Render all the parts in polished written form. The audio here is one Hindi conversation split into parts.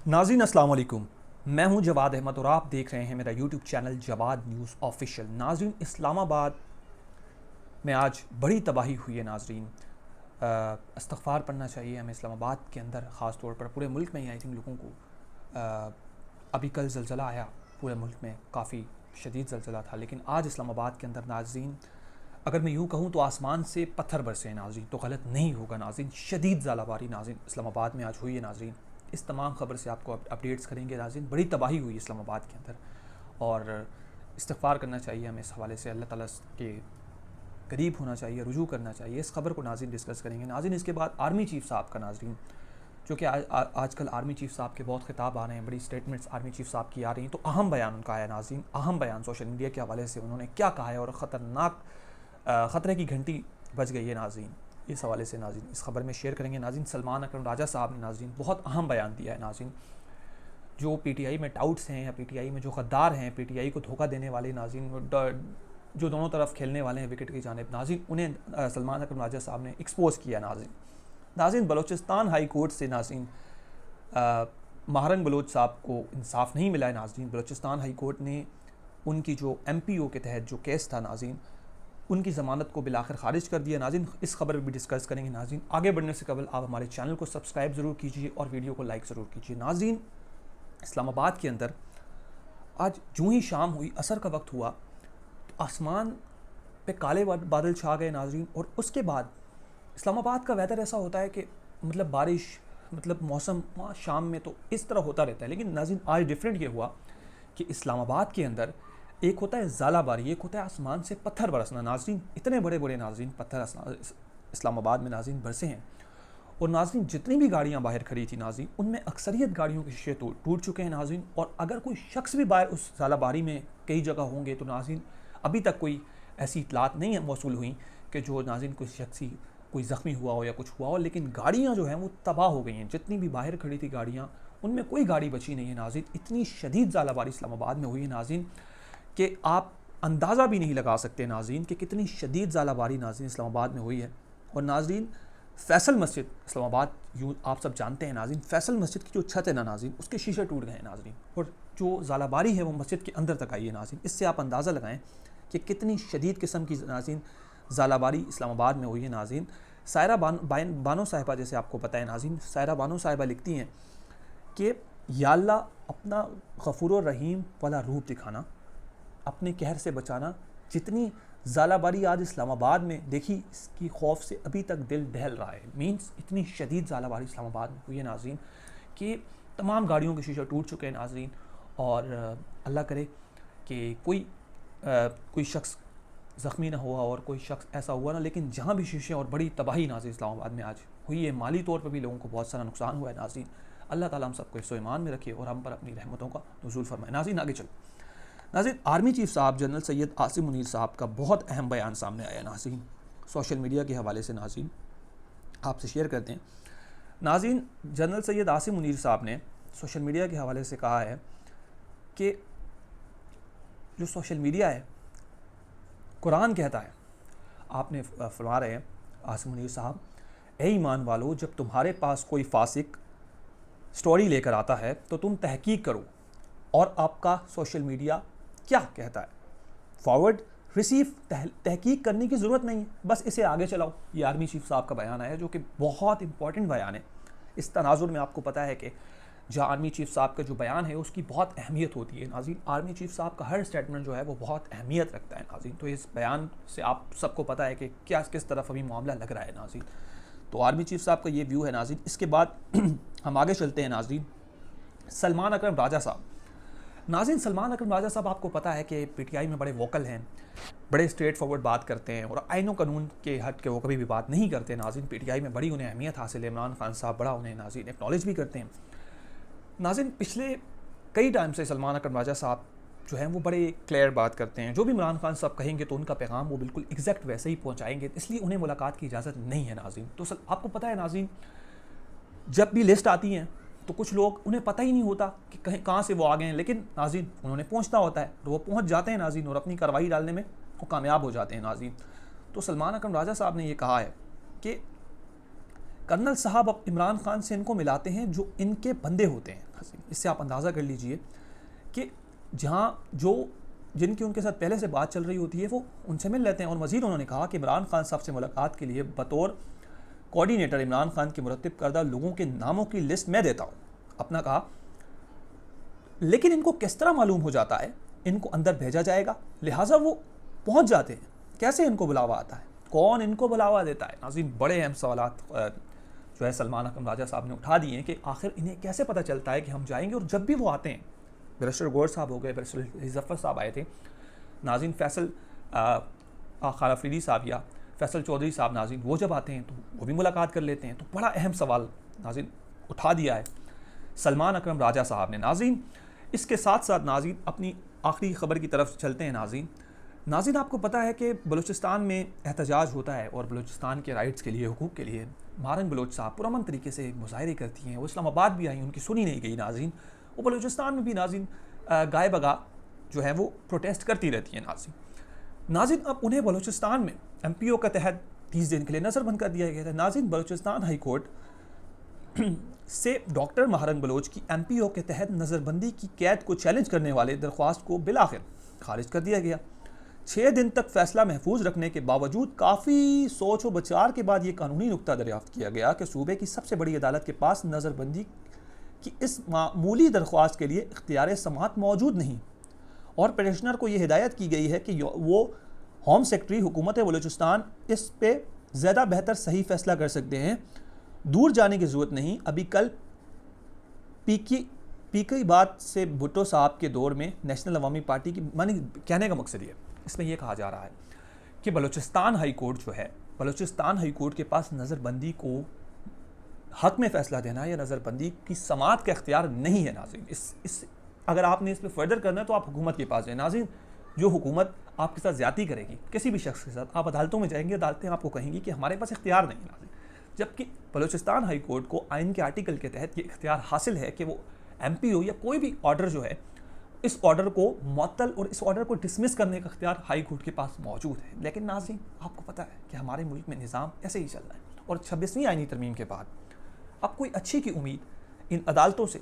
नाज़रीन अस्सलाम वालेकुम। मैं हूं जवाद अहमद और आप देख रहे हैं मेरा YouTube channel Jawad news official. नाज़रीन, इस्लामाबाद में आज बड़ी तबाही हुई है। नाज़रीन, इस्तग़फ़ार पढ़ना चाहिए हमें। इस्लामाबाद के अंदर ख़ास तौर पर, पूरे मुल्क में ही आई थिंक लोगों को अभी कल ज़लज़ला आया, पूरे मुल्क में काफ़ी शदीद ज़लज़ला था, लेकिन आज इस्लामाबाद के अंदर नाज़रीन अगर मैं यूँ कहूँ तो आसमान से पत्थर बरसे हैं नाज़रीन, तो गलत नहीं होगा नाज़रीन। शदीद ज़ालाबारी नाज़रीन इस्लामाबाद में आज हुई है नाज़रीन। इस तमाम ख़बर से आपको अपडेट्स करेंगे नाज़रीन। बड़ी तबाही हुई इस्लामाबाद के अंदर और इस्तिग़फ़ार करना चाहिए हमें इस हवाले से। अल्लाह ताला के करीब होना चाहिए, रुजू करना चाहिए। इस खबर को नाज़रीन डिस्कस करेंगे नाज़रीन। इसके बाद आर्मी चीफ़ साहब का नाज़रीन, जो कि आजकल आर्मी चीफ़ साहब के बहुत खिताब आ रहे हैं, बड़ी स्टेटमेंट्स आर्मी चीफ़ साहब की आ रही हैं, तो अहम बयान उनका आया नाज़रीन। अहम बयान सोशल मीडिया के हवाले से उन्होंने क्या कहा है और ख़तरनाक ख़तरे की घंटी बज गई है नाज़रीन। इस हवाले से नाज़रीन इस खबर में शेयर करेंगे नाज़रीन। सलमान अकरम राजा साहब ने नाज़रीन बहुत अहम बयान दिया है नाज़रीन। जो पीटीआई में टाउट्स हैं या पीटीआई में जो गद्दार हैं, पीटीआई को धोखा देने वाले नाज़रीन, जो दोनों तरफ खेलने वाले हैं विकेट की जानिब नाज़रीन, उन्हें सलमान अकरम राजा साहब ने एक्सपोज़ किया नाज़रीन। बलूचिस्तान हाई कोर्ट से नाज़रीन महारंग बलोच साहब को इंसाफ नहीं मिला है नाज़रीन। बलूचिस्तान हाई कोर्ट ने उनकी जो MPO के तहत जो केस था नाज़रीन, उनकी ज़मानत को बिलाखिर ख़ारिज कर दिया नाज़रीन। इस खबर में भी डिस्कस करेंगे नाज़रीन। आगे बढ़ने से कबल आप हमारे चैनल को सब्सक्राइब ज़रूर कीजिए और वीडियो को लाइक ज़रूर कीजिए नाज़रीन। इस्लामाबाद के अंदर आज जूँ ही शाम हुई, असर का वक्त हुआ, तो आसमान पे काले बादल छा गए नाज़रीन। और उसके बाद इस्लामाबाद का वेदर ऐसा होता है कि मतलब बारिश, मतलब मौसम शाम में तो इस तरह होता रहता है, लेकिन नाज़रीन आज डिफरेंट ये हुआ कि इस्लामाबाद के अंदर एक होता है ज़ालाबारी, एक होता है आसमान से पत्थर बरसना नाज़रीन। इतने बड़े बड़े नाज़रीन पत्थर इस्लामाबाद में नाज़रीन बरसे हैं। और नाज़रीन जितनी भी गाड़ियाँ बाहर खड़ी थी नाज़रीन, उनमें अक्सरियत गाड़ियों के शीशे टूट चुके हैं नाज़रीन। और अगर कोई शख्स भी बाहर उस ज़ालाबारी में कई जगह होंगे तो नाज़रीन अभी तक कोई ऐसी इतलात नहीं है मौसूल हुई कि जो नाज़रीन कोई ज़ख्मी हुआ हो या कुछ हुआ हो, लेकिन गाड़ियाँ जो हैं वो तबाह हो गई हैं। जितनी भी बाहर खड़ी थी गाड़ियाँ, उनमें कोई गाड़ी बची नहीं है नाज़रीन। इतनी शदीद ज़ालाबारी इस्लामाबाद में हुई है नाज़रीन कि आप अंदाज़ा भी नहीं लगा सकते नाज़रीन कि कितनी शदीद ज़ालाबारी नाज़रीन इस्लामाबाद में हुई है। और नाज़रीन फैसल मस्जिद इस्लामाबाद, यूँ आप सब जानते हैं नाज़रीन, फैसल मस्जिद की जो छत है ना नाज़रीन, उसके शीशे टूट गए हैं नाज़रीन। और जो ज़ालाबारी है वो मस्जिद के अंदर तक आई है नाज़रीन। इससे आप अंदाज़ा लगाएं कि कितनी शदीद किस्म की नाज़रीन ज़ालाबारी इस्लामाबाद में हुई है नाज़रीन। सायरा बानो साहिबा, जैसे आपको पता है नाज़रीन, सायरा बानो साहिबा लिखती हैं कि या अल्लाह अपना गफूर रहीम वाला रूप दिखाना, अपने कहर से बचाना। जितनी ज़ालाबारी आज इस्लामाबाद में देखी, इसकी खौफ से अभी तक दिल दहल रहा है। मींस इतनी शदीद ज़ालाबारी इस्लामाबाद में हुई है नाज़रीन कि तमाम गाड़ियों के शीशे टूट चुके हैं नाज़रीन। और अल्लाह करे कि कोई शख्स ज़ख्मी ना हुआ और कोई शख्स ऐसा हुआ ना, लेकिन जहाँ भी शीशे, और बड़ी तबाही नाज़रीन इस्लामाबाद में आज हुई है। माली तौर पर भी लोगों को बहुत सारा नुकसान हुआ है नाज़रीन। अल्लाह ताला हम सबको हिफ्ज़-ओ ईमान में रखे और हम पर अपनी रहमतों का नुज़ूल फरमाए नाज़रीन। आगे चल नाज़रीन, आर्मी चीफ़ साहब जनरल सैयद आसिम मुनीर साहब का बहुत अहम बयान सामने आया नाज़रीन। सोशल मीडिया के हवाले से नाज़रीन आपसे शेयर करते हैं नाज़रीन। जनरल सैयद आसिम मुनीर साहब ने सोशल मीडिया के हवाले से कहा है कि जो सोशल मीडिया है, कुरान कहता है, आपने फरमा रहे हैं आसिम मुनीर साहब, ए ईमान वालो, जब तुम्हारे पास कोई फासिक स्टोरी लेकर आता है तो तुम तहकीक करो और आपका सोशल मीडिया क्या कहता है, फॉरवर्ड रिसीव, तहकीक करने की ज़रूरत नहीं है, बस इसे आगे चलाओ। ये आर्मी चीफ़ साहब का बयान है, जो कि बहुत इंपॉर्टेंट बयान है। इस तनाजुर में आपको पता है कि जहाँ आर्मी चीफ़ साहब का जो बयान है उसकी बहुत अहमियत होती है नाज़रीन। आर्मी चीफ़ साहब का हर स्टेटमेंट जो है वो बहुत अहमियत रखता है नाज़रीन। तो इस बयान से आप सबको पता है कि क्या किस तरफ अभी मामला लग रहा है नाज़रीन। तो आर्मी चीफ़ साहब का ये व्यू है नाज़रीन। इसके बाद हम आगे चलते हैं नाज़रीन। सलमान अकरम राजा साहब, नाज़रीन सलमान अकरम राजा साहब आपको पता है कि पीटीआई में बड़े वोकल हैं, बड़े स्ट्रेट फॉरवर्ड बात करते हैं और आईनो कानून के हट के वो कभी भी बात नहीं करते नाज़रीन। पीटीआई में बड़ी उन्हें अहमियत हासिल है। इमरान खान साहब बड़ा उन्हें नाज़रीन एक्नॉलेज भी करते हैं नाज़रीन। पिछले कई टाइम से सलमान अकरम राजा साहब जो हैं वो बड़े क्लियर बात करते हैं। जो भी इमरान खान साहब कहेंगे तो उनका पैगाम वो बिल्कुल एग्जैक्ट वैसे ही पहुँचाएंगे, इसलिए उन्हें मुलाकात की इजाज़त नहीं है नाज़रीन। तो आपको पता है नाज़रीन, जब भी लिस्ट आती हैं तो कुछ लोग, उन्हें पता ही नहीं होता कि कहाँ से वो आ गए हैं, लेकिन नाज़रीन उन्होंने पहुँचना होता है और वो पहुँच जाते हैं नाज़रीन, और अपनी कार्रवाई डालने में वो कामयाब हो जाते हैं नाज़रीन। तो सलमान अकरम राजा साहब ने ये कहा है कि कर्नल साहब अब इमरान खान से इनको मिलाते हैं जो इनके बंदे होते हैं नाज़रीन। इससे आप अंदाज़ा कर लीजिए कि जहाँ जो जिनकी उनके साथ पहले से बात चल रही होती है वो उनसे मिल लेते हैं। और मज़ीद उन्होंने कहा कि इमरान खान साहब से मुलाकात के लिए बतौर कोऑर्डिनेटर इमरान खान के मुरत्तिब करदा लोगों के नामों की लिस्ट मैं देता हूँ अपना कहा, लेकिन इनको किस तरह मालूम हो जाता है इनको अंदर भेजा जाएगा, लिहाजा वो पहुँच जाते हैं। कैसे इनको बुलावा आता है, कौन इनको बुलावा देता है? नाज़रीन बड़े अहम सवालात जो है सलमान अकरम राजा साहब ने उठा दिए हैं कि आखिर इन्हें कैसे पता चलता है कि हम जाएंगे। और जब भी वो आते हैं, बैरिस्टर गौर साहब हो गए, बैरिस्टर जफ़र साहब आए थे, नाज़रीन फैसल खान अफरीदी साहब या फैसल चौधरी साहब, नाज़रीन वो जब आते हैं तो वो भी मुलाकात कर लेते हैं। तो बड़ा अहम सवाल नाज़रीन उठा दिया है सलमान अकरम राजा साहब ने। नाज़रीन इसके साथ साथ नाज़रीन अपनी आखिरी ख़बर की तरफ चलते हैं। नाज़रीन आपको पता है कि बलूचिस्तान में एहतजाज होता है और बलूचिस्तान के राइट्स के लिए, हुकूक़ के लिए महारन बलोच साहब पुरअमन तरीके से मुज़ाहरे करती हैं। वो इस्लामाबाद भी आई, उनकी सुनी नहीं गई नाज़रीन। वो बलूचिस्तान में भी नाज़रीन गाय बगा जो है वो प्रोटेस्ट करती रहती है नाज़रीन। अब उन्हें बलूचिस्तान में MPO के तहत 30 दिन के लिए नज़रबंद कर दिया गया था। नाज़रीन बलूचिस्तान हाई कोर्ट से डॉक्टर महारन बलोच की MPO के तहत नज़रबंदी की कैद को चैलेंज करने वाले दरख्वास्त को बिलाखिर खारिज कर दिया गया। 6 दिन तक फैसला महफूज रखने के बावजूद काफ़ी सोच व विचार के बाद ये कानूनी नुक्ता दरियाफ्त किया गया कि सूबे की सबसे बड़ी अदालत के पास नज़रबंदी की इस मामूली दरख्वास्त के लिए इख्तियार समाअत मौजूद नहीं, और पटिशनर को ये हिदायत की गई है कि वो होम सेक्रेटरी हुकूमत बलूचिस्तान इस पे ज़्यादा बेहतर सही फैसला कर सकते हैं। दूर जाने की ज़रूरत नहीं। अभी कल पीकी बात से भुट्टो साहब के दौर में नेशनल अवामी पार्टी की, मानी कहने का मकसद ये, इसमें यह कहा जा रहा है कि बलूचिस्तान हाई कोर्ट जो है, बलूचिस्तान हाई कोर्ट के पास नज़रबंदी को हक में फ़ैसला देना या नज़रबंदी की समाअत का इख्तियार नहीं है नाज़रीन। इस अगर आपने इस पर फर्दर करना है तो आप हुकूमत के पास जाए नाज़रीन। जो हुकूमत आपके साथ ज़्यादती करेगी किसी भी शख्स के साथ, आप अदालतों में जाएंगे, अदालतें आपको कहेंगी कि हमारे पास इख्तियार नहीं है नाज़रीन। जबकि बलूचिस्तान हाई कोर्ट को आइन के आर्टिकल के तहत ये इख्तियार हासिल है कि वो MPO या कोई भी ऑर्डर जो है, इस ऑर्डर को मुअत्तल और इस ऑर्डर को डिसमिस करने का इख्तियार हाई कोर्ट के पास मौजूद है। लेकिन नाज़रीन आपको पता है कि हमारे मुल्क में निज़ाम ऐसे ही चल रहा है, और 26वीं आइनी तरमीम के बाद अब कोई अच्छी की उम्मीद इन अदालतों से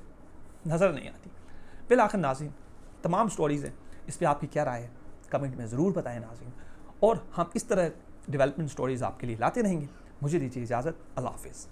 नज़र नहीं आती। बिलाखिर नाज़रीन तमाम स्टोरीज़ हैं, इस पर आपकी क्या राय है कमेंट में ज़रूर बताएं नाज़रीन, और हम इस तरह डेवलपमेंट स्टोरीज़ आपके लिए लाते रहेंगे। मुझे दीजिए इजाज़त, अल्लाह हाफ़िज़।